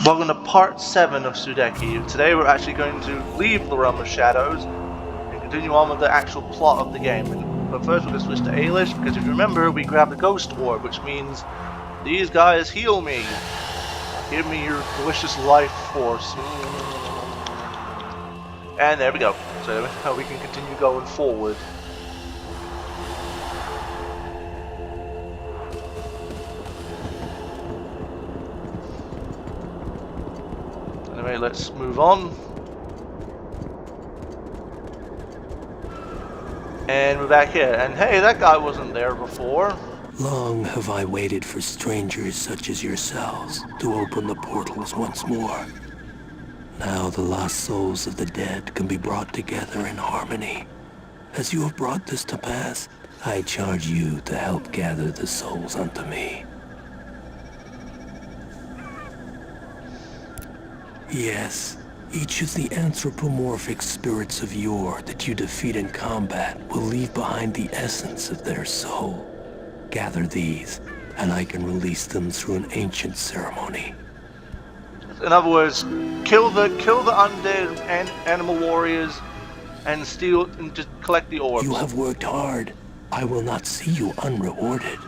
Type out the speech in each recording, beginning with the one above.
Welcome to part 7 of Sudeki. Today we're actually going to leave the Realm of Shadows and continue on with the actual plot of the game. But first we're going to switch to Ailish, because if you remember, we grabbed the Ghost Orb, which means these guys heal me. Give me your delicious life force. And there we go. So now we can continue going forward. Anyway, let's move on. And we're back here. And hey, that guy wasn't there before. Long have I waited for strangers such as yourselves to open the portals once more. Now the lost souls of the dead can be brought together in harmony. As you have brought this to pass, I charge you to help gather the souls unto me. Yes, each of the anthropomorphic spirits of yore that you defeat in combat will leave behind the essence of their soul. Gather these, and I can release them through an ancient ceremony. In other words, kill the undead and animal warriors, and steal and just collect the orbs. You have worked hard. I will not see you unrewarded.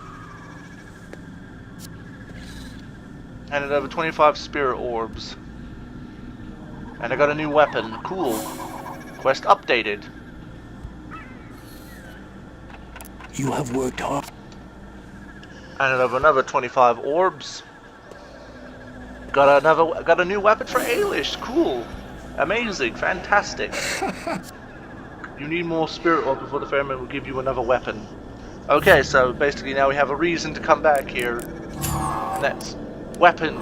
And another 25 spirit orbs. And I got a new weapon. Cool. Quest updated. You have worked hard. And another 25 orbs. Got a new weapon for Ailish. Cool. Amazing. Fantastic. You need more spirit orb before the Fairman will give you another weapon. Okay, so basically now we have a reason to come back here. And that's weapons.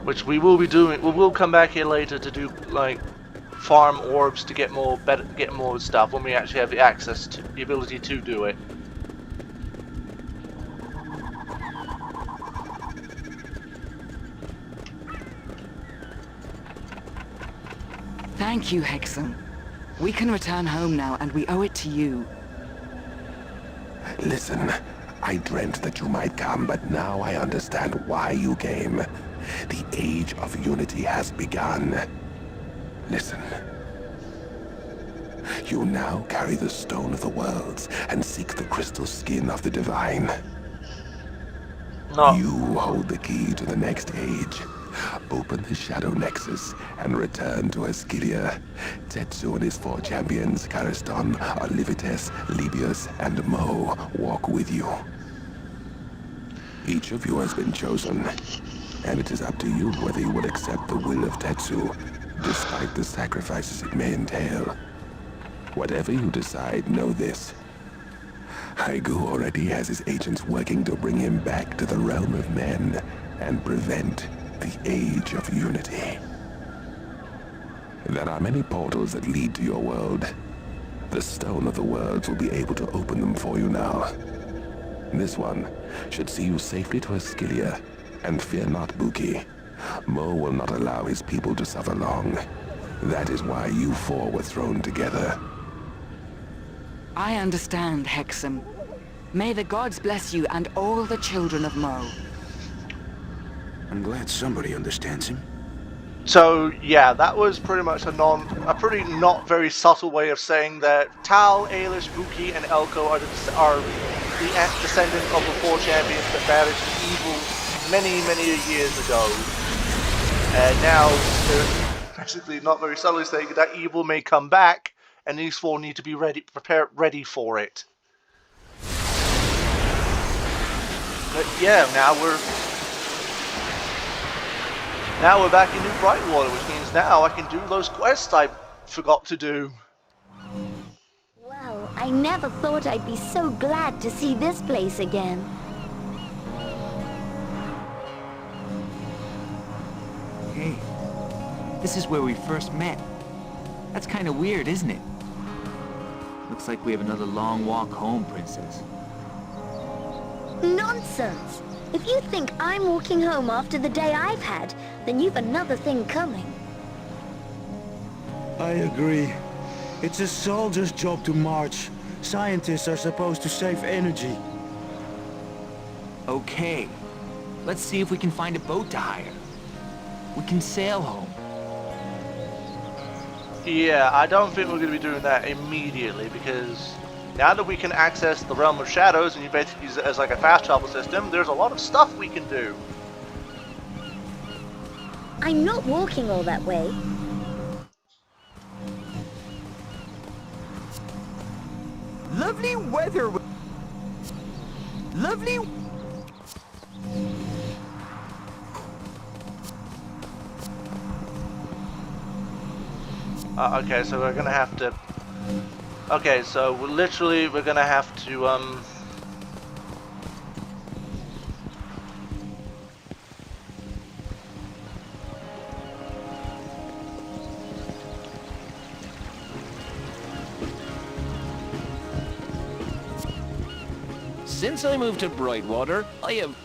Which we will be doing. We will come back here later to do like farm orbs to get more stuff when we actually have the access to the ability to do it. Thank you, Hexam. We can return home now, and we owe it to you. Listen, I dreamt that you might come, but now I understand why you came. The Age of Unity has begun. Listen. You now carry the Stone of the Worlds and seek the crystal skin of the Divine. No. You hold the key to the next age. Open the Shadow Nexus and return to Ascilia. Tetsu and his 4 champions, Kariston, Olivites, Libius, and Mo, walk with you. Each of you has been chosen, and it is up to you whether you will accept the will of Tetsu, despite the sacrifices it may entail. Whatever you decide, know this. Haigu already has his agents working to bring him back to the realm of men and prevent the Age of Unity. There are many portals that lead to your world. The Stone of the Worlds will be able to open them for you now. This one should see you safely to Ascilia, and fear not, Buki. Mo will not allow his people to suffer long. That is why you 4 were thrown together. I understand, Hexam. May the gods bless you and all the children of Mo. I'm glad somebody understands him. So yeah, that was pretty much a pretty not very subtle way of saying that Tal, Ailish, Buki, and Elko are the descendants of the 4 champions that banished evil many years ago. And now they're basically not very subtly saying that evil may come back, and these 4 need to be ready for it. But yeah, now we're back in New Brightwater, which means now I can do those quests I forgot to do. Well, I never thought I'd be so glad to see this place again. Hey, this is where we first met. That's kind of weird, isn't it? Looks like we have another long walk home, Princess. Nonsense! If you think I'm walking home after the day I've had, then you've another thing coming. I agree. It's a soldier's job to march. Scientists are supposed to save energy. Okay. Let's see if we can find a boat to hire. We can sail home. Yeah, I don't think we're going to be doing that immediately, because now that we can access the Realm of Shadows and you basically use it as like a fast travel system, there's a lot of stuff we can do. I'm not walking all that way. Lovely weather. Lovely. Okay, so we're gonna have to. Okay, so we're gonna have to Since I moved to Brightwater, I have...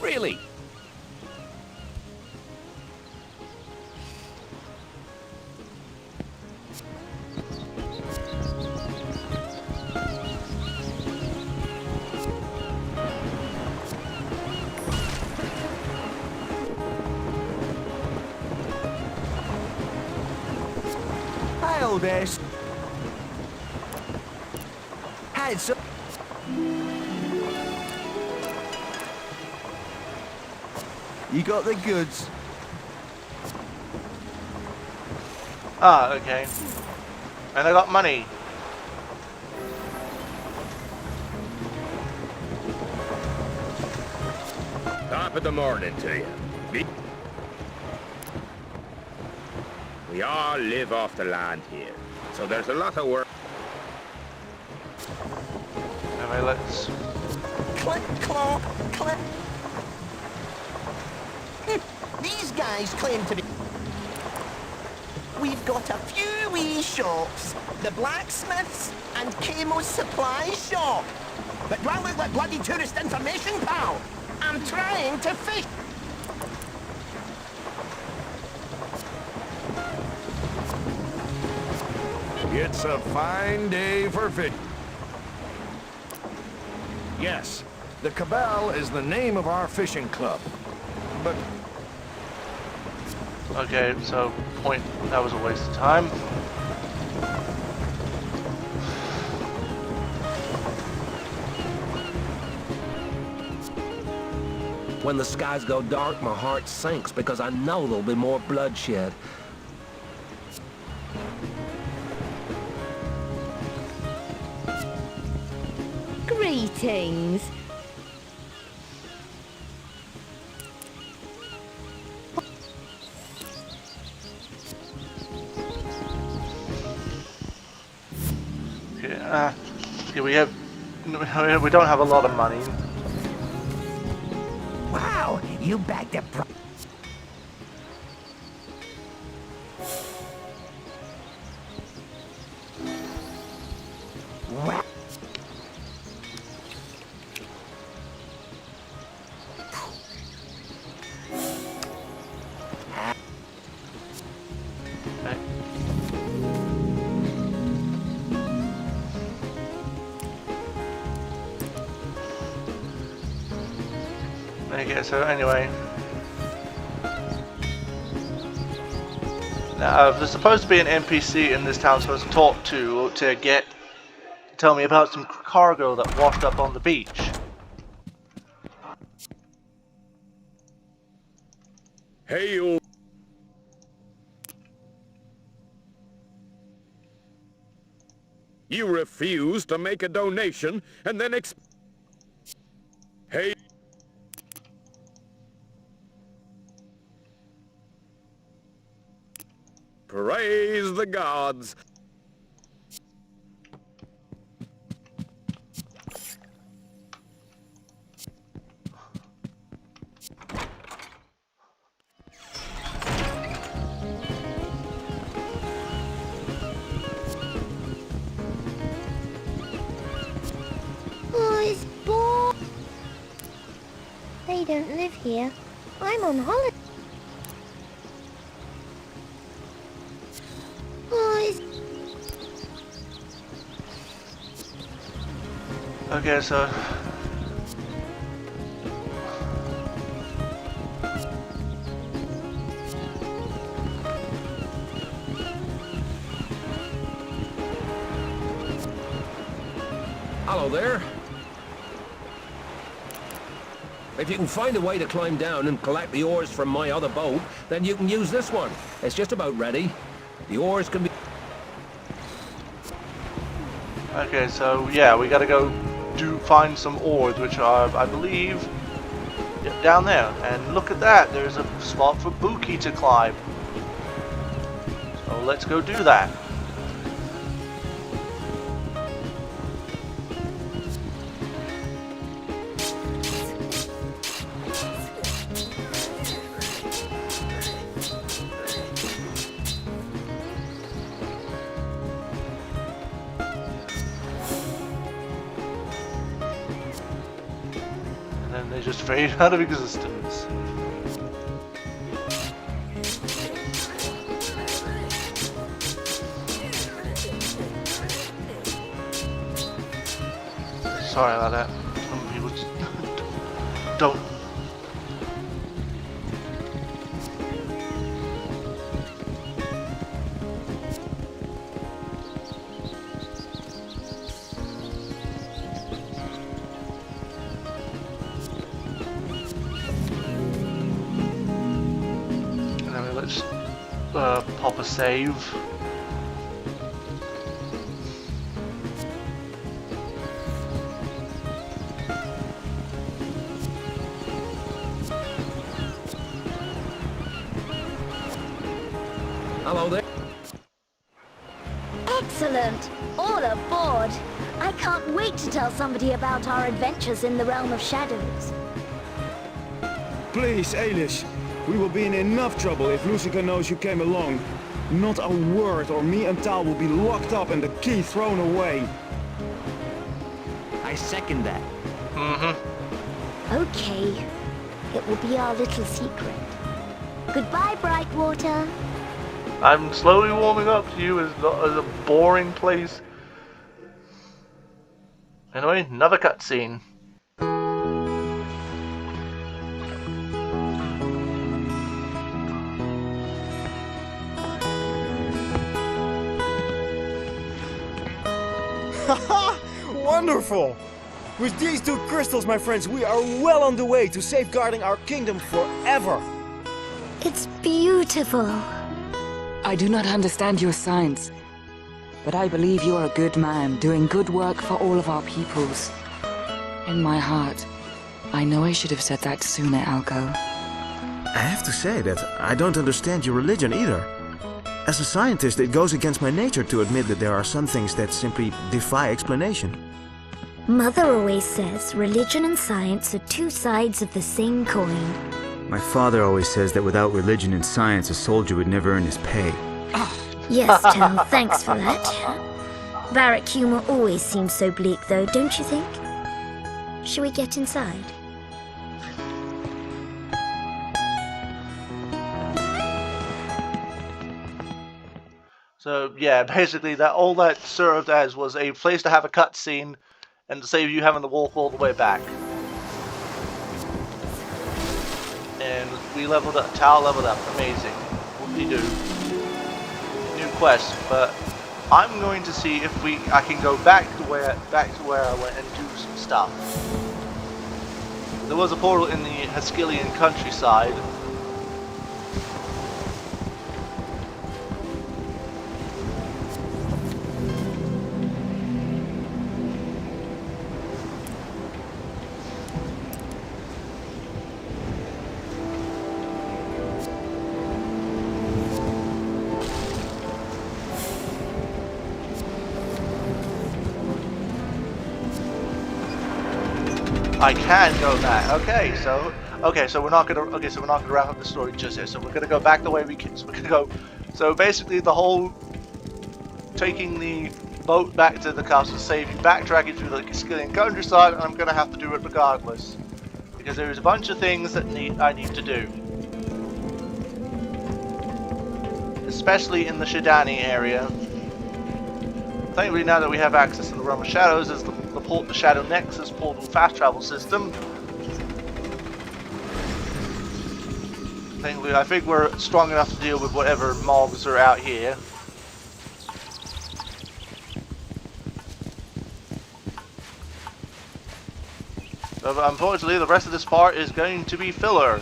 Really? Hi, old ass. Hi, so... You got the goods. Ah, okay. And I got money. Top of the morning to you. We all live off the land here, so there's a lot of work. Anyway, let's... Click, clop, click. These guys claim to be... We've got a few wee shops. The blacksmiths and Camo's supply shop. But do I look like bloody tourist information, pal? I'm trying to fish. It's a fine day for fish. Yes, the Cabal is the name of our fishing club. But Okay, so that was a waste of time. When the skies go dark, my heart sinks because I know there'll be more bloodshed. Greetings. Okay, okay, we don't have a lot of money. Wow, you bagged a pro... Wow. Okay, so anyway. Now, there's supposed to be an NPC in this town I'm supposed to talk to tell me about some cargo that washed up on the beach. Hey, you. You refuse to make a donation and then Hey. Praise the gods. Oh, it's bored. They don't live here. I'm on holiday. Okay, so Hello there. If you can find a way to climb down and collect the ores from my other boat, then you can use this one. It's just about ready. The ores can be... okay, so yeah, we gotta go find some ores, which are, I believe, down there. And look at that, there's a spot for Buki to climb. So let's go do that. And then they just fade out of existence. Sorry about that. Some people just don't. And then let's pop a save. Hello there. Excellent! All aboard! I can't wait to tell somebody about our adventures in the realm of shadows. Please, Ailish. We will be in enough trouble if Lucica knows you came along. Not a word or me and Tal will be locked up and the key thrown away. I second that. Mm-hmm. Okay. It will be our little secret. Goodbye, Brightwater. I'm slowly warming up to you as a boring place. Anyway, another cutscene. Haha! Wonderful! With these two crystals, my friends, we are well on the way to safeguarding our kingdom forever. It's beautiful. I do not understand your science, but I believe you are a good man, doing good work for all of our peoples. In my heart, I know I should have said that sooner, Alco. I have to say that I don't understand your religion either. As a scientist, it goes against my nature to admit that there are some things that simply defy explanation. Mother always says religion and science are two sides of the same coin. My father always says that without religion and science, a soldier would never earn his pay. Yes, Tal, thanks for that. Barrack humor always seems so bleak, though, don't you think? Shall we get inside? So yeah, basically that all that served as was a place to have a cutscene and to save you having to walk all the way back. And we leveled up, Tal leveled up, amazing. Whoop-de-doo. New quest, but I'm going to see if I can go back to where I went and do some stuff. There was a portal in the Haskillian countryside. I can go back. Okay, so we're not gonna wrap up the story just yet. So we're gonna go back the way we can. So we're gonna go. So basically, the whole taking the boat back to the castle, saving, backtracking through the Haskillian countryside, and I'm gonna have to do it regardless because there's a bunch of things that I need to do, especially in the Shidani area. Thankfully, now that we have access to the realm of shadows, is the the Shadow Nexus portal fast travel system. I think we're strong enough to deal with whatever mobs are out here. But unfortunately, the rest of this part is going to be filler.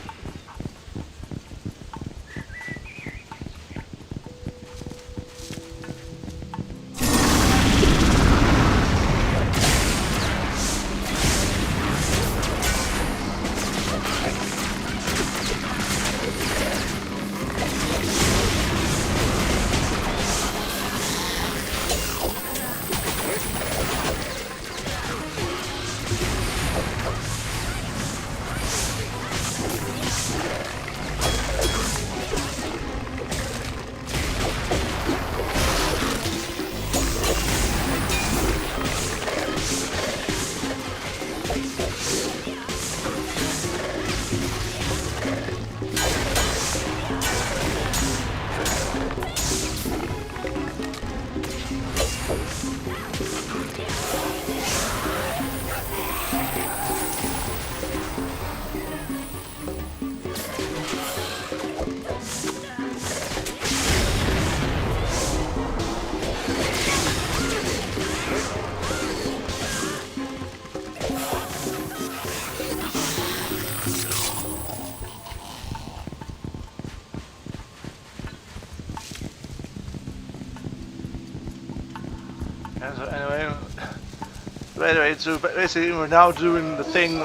Anyway, so basically we're now doing the thing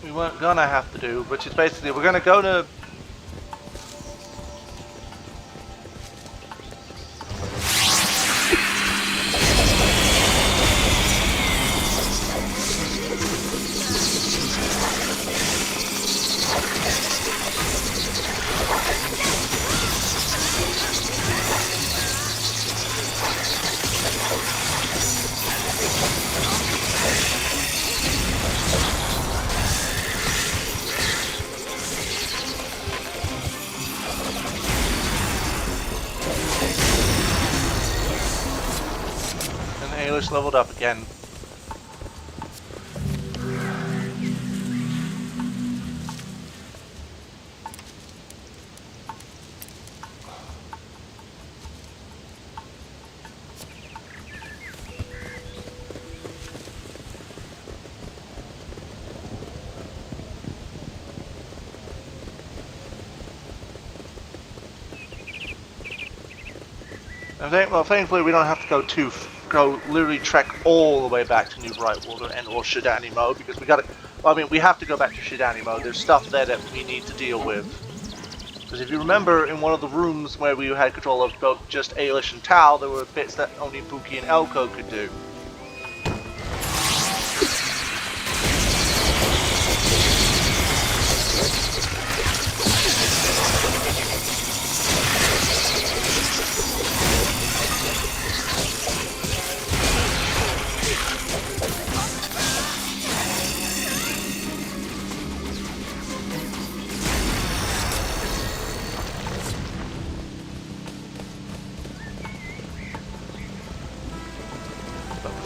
we weren't gonna have to do, which is basically we're gonna go to leveled up again. Well, thankfully we don't have to go literally trek all the way back to New Brightwater and or Shidanimo, because we gotta, well, I mean, we have to go back to Shidanimo. There's stuff there that we need to deal with. Because if you remember, in one of the rooms where we had control of both just Ailish and Tal, there were bits that only Buki and Elko could do.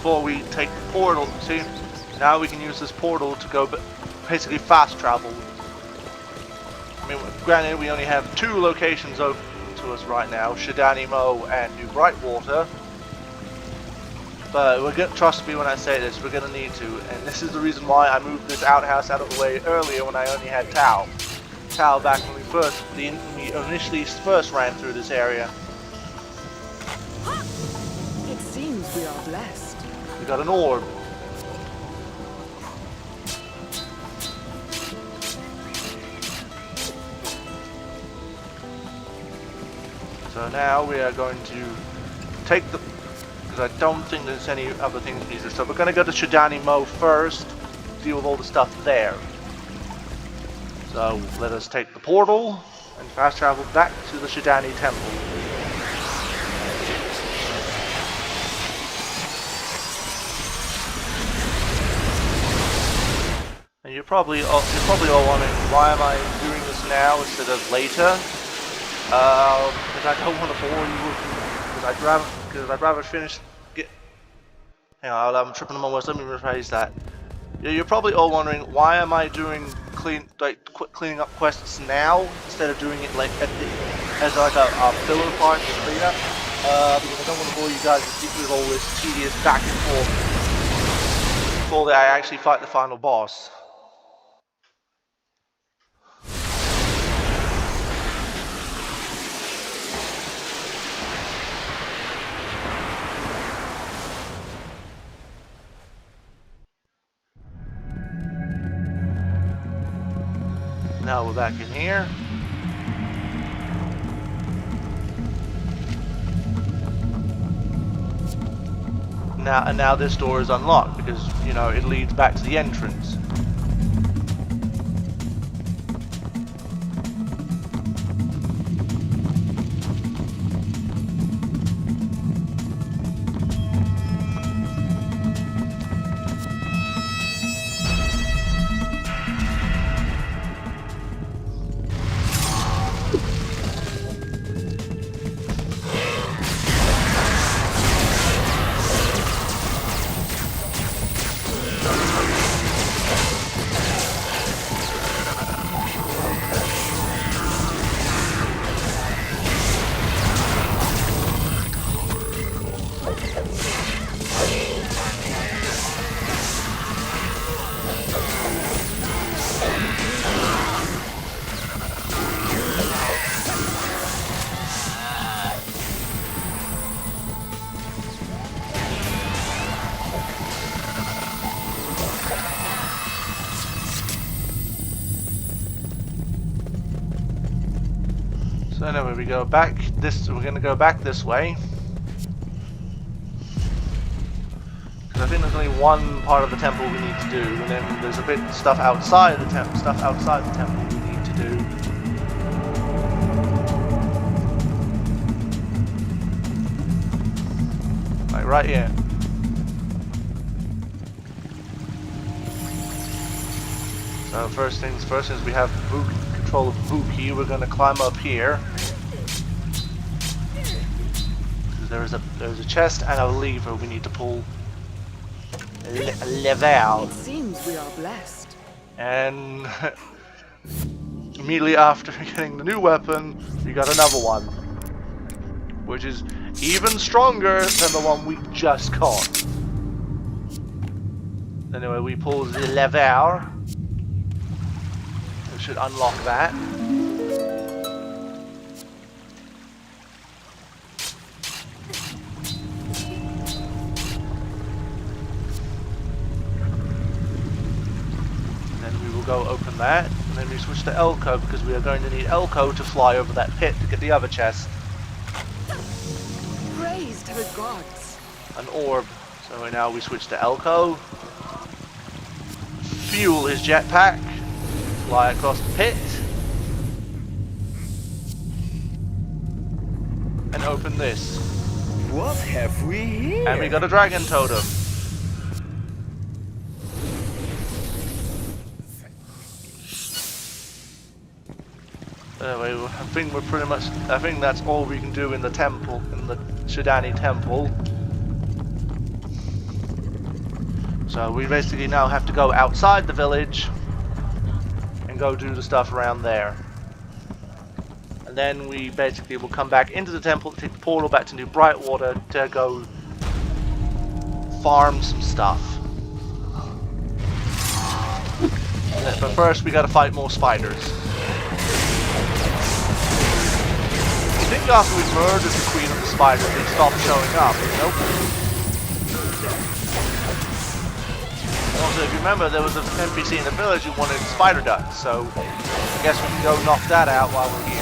Before we take the portal, see, now we can use this portal to go basically fast travel. I mean, granted, we only have 2 locations open to us right now, Shidanimo and New Brightwater. But we're gonna, trust me when I say this, we're gonna need to, and this is the reason why I moved this outhouse out of the way earlier when I only had Tal. Tal back when we initially first ran through this area. It seems we are blessed. We got an orb. So now we are going to take the, because I don't think there's any other things needed. So we're going to go to Shidanimo first, deal with all the stuff there. So let us take the portal and fast travel back to the Shidani Temple. And you're probably all wondering, why am I doing this now instead of later? Because I don't want to bore you with, because I'd rather finish Hang on, I'm tripping on my words. Let me rephrase that. You're probably all wondering, why am I doing cleaning up quests now instead of doing it like as like a filler part to clean up? Because I don't want to bore you guys with all this tedious back and forth before I actually fight the final boss. Now we're back in here. Now this door is unlocked because, you know, it leads back to the entrance. So anyway, we go back this. We're going to go back this way because I think there's only one part of the temple we need to do, and then there's a bit stuff outside the temple. We need to do. Like right here. So first things first, is we have control of Buki. We're going to climb up here. There's a chest and a lever we need to pull. A lever. It seems we are blessed. And immediately after getting the new weapon, we got another one, which is even stronger than the one we just caught. Anyway, we pull the lever. We should unlock that. Go open that, and then we switch to Elko because we are going to need Elko to fly over that pit to get the other chest. Praise to the gods. An orb. So now we switch to Elko. Fuel his jetpack. Fly across the pit. And open this. What have we here? And we got a dragon totem. Anyway, I think that's all we can do in the temple, in the Sudeki temple. So we basically now have to go outside the village and go do the stuff around there. And then we basically will come back into the temple, take the portal back to New Brightwater to go farm some stuff. But first we gotta fight more spiders. I think after we murdered the Queen of the Spiders, they stopped showing up. Nope. Also, if you remember, there was an NPC in the village who wanted spider guts, so I guess we can go knock that out while we're here.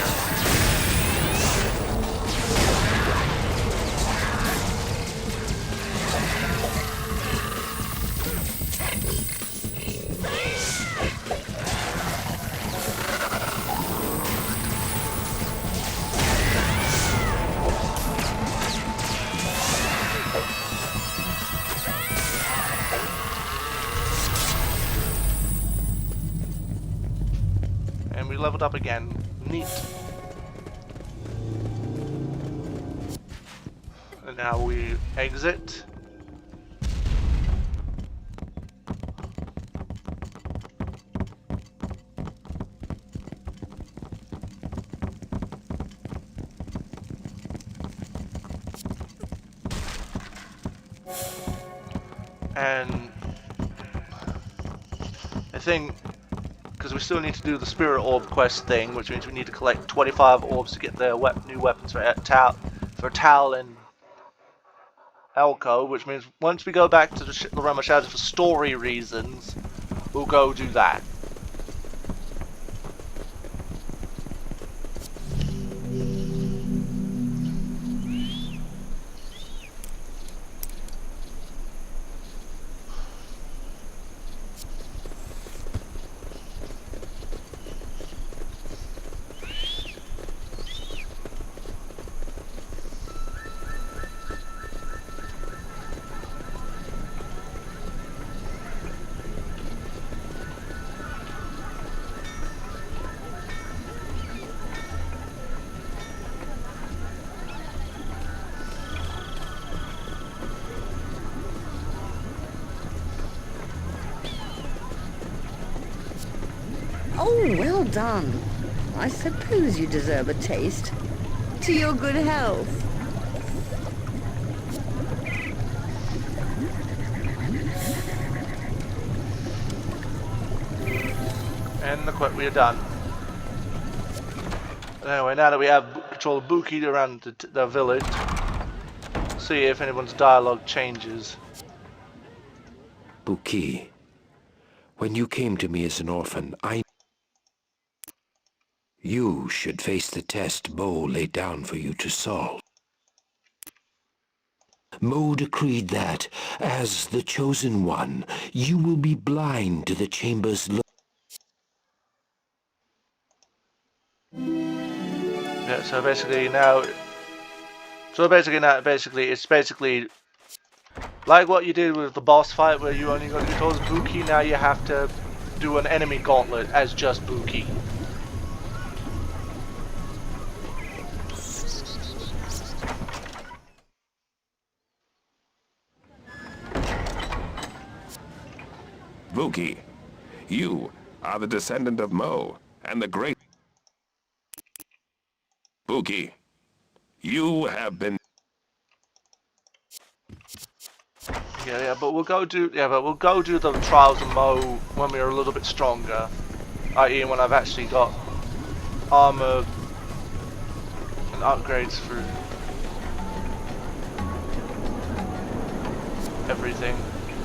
And we leveled up again. Neat. And now we exit. And I think, because we still need to do the Spirit Orb quest thing, which means we need to collect 25 orbs to get the new weapons for Tal and Elko, which means once we go back to the Realm of Shadows for story reasons, we'll go do that. Oh, well done. I suppose you deserve a taste. To your good health. And we are done. Anyway, now that we have control of Buki around the village, see if anyone's dialogue changes. Buki, when you came to me as an orphan, you should face the test Mo laid down for you to solve. Mo decreed that, as the chosen one, you will be blind to the chamber's Yeah, so basically it's basically like what you did with the boss fight where you only got to control Buki. Now you have to do an enemy gauntlet as just Buki. Buki, you are the descendant of Mo and the great... Buki, you have been... Yeah, but we'll go do the trials of Mo when we are a little bit stronger. I.e. when I've actually got armor and upgrades for everything.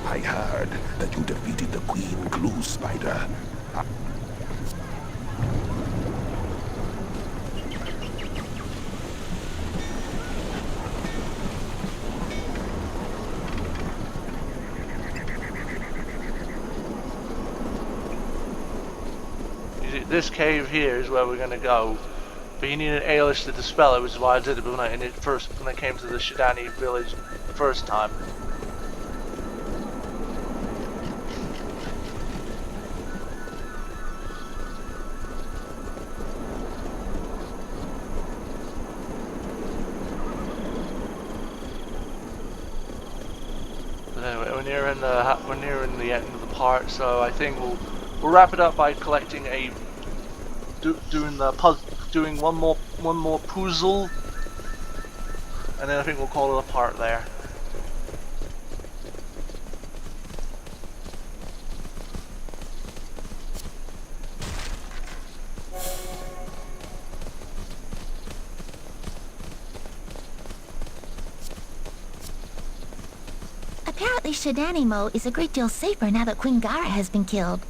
I heard that you defeated the Queen Glue Spider. This cave here is where we're gonna go, but you need an Aelish to dispel it, which is why I did it when I came to the Shidani village the first time. But anyway, we're nearing the end of the part, so I think we'll wrap it up by collecting doing one more puzzle, and then I think we'll call it a part there. Apparently Shidanimo is a great deal safer now that Queen Gara has been killed.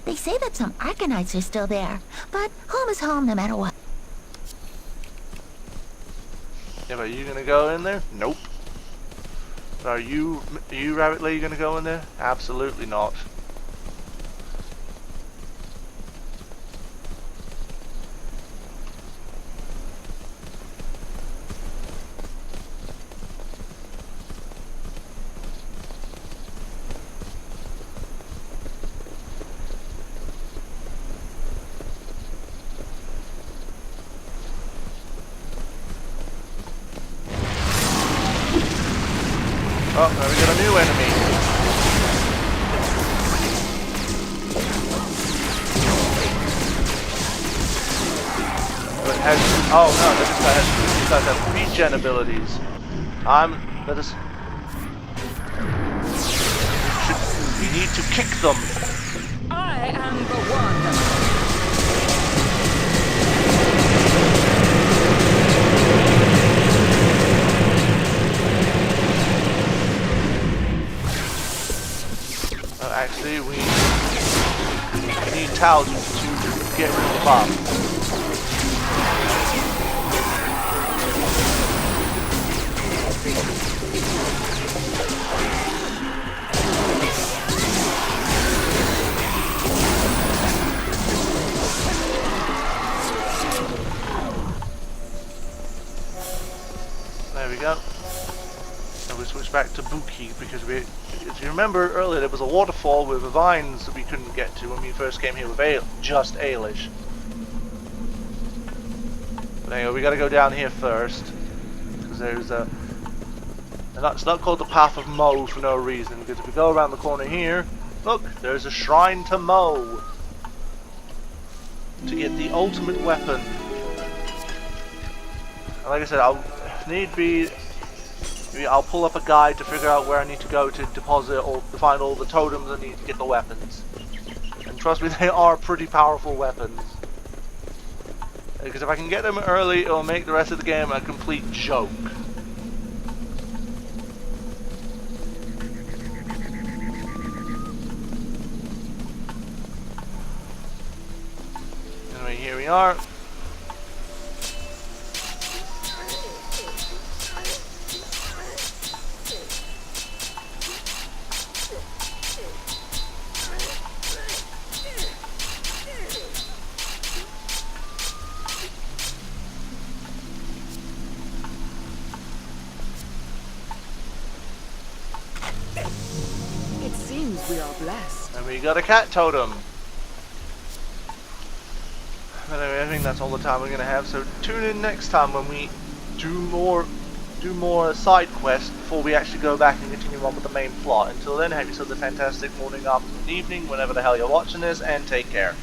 They say that some Arkanites are still there, but home is home no matter what. Yeah, but are you gonna go in there? Nope. Are you Rabbit Lady, gonna go in there? Absolutely not. Oh, now we got a new enemy. But it has, oh no, this guy has regen abilities. We need to kick them. I am the one. Actually, we need Tal to get rid of the bomb. There we go. And we switch back to Buki because if you remember earlier, there was a waterfall with the vines that we couldn't get to when we first came here with just Ailish. But anyway, we gotta go down here first because there's a. It's not called the Path of Mo for no reason, because if we go around the corner here, look, there's a shrine to Mo to get the ultimate weapon. And like I said, if need be, I'll pull up a guide to figure out where I need to go to deposit or to find all the totems I need to get the weapons. And trust me, they are pretty powerful weapons. Because if I can get them early, it'll make the rest of the game a complete joke. Anyway, here we are. It seems we are blessed. And we got a cat totem. Anyway, I think that's all the time we're gonna have. So tune in next time when we do more side quests before we actually go back and continue on with the main plot. Until then, have yourself a fantastic morning, afternoon, evening, whenever the hell you're watching this, and take care.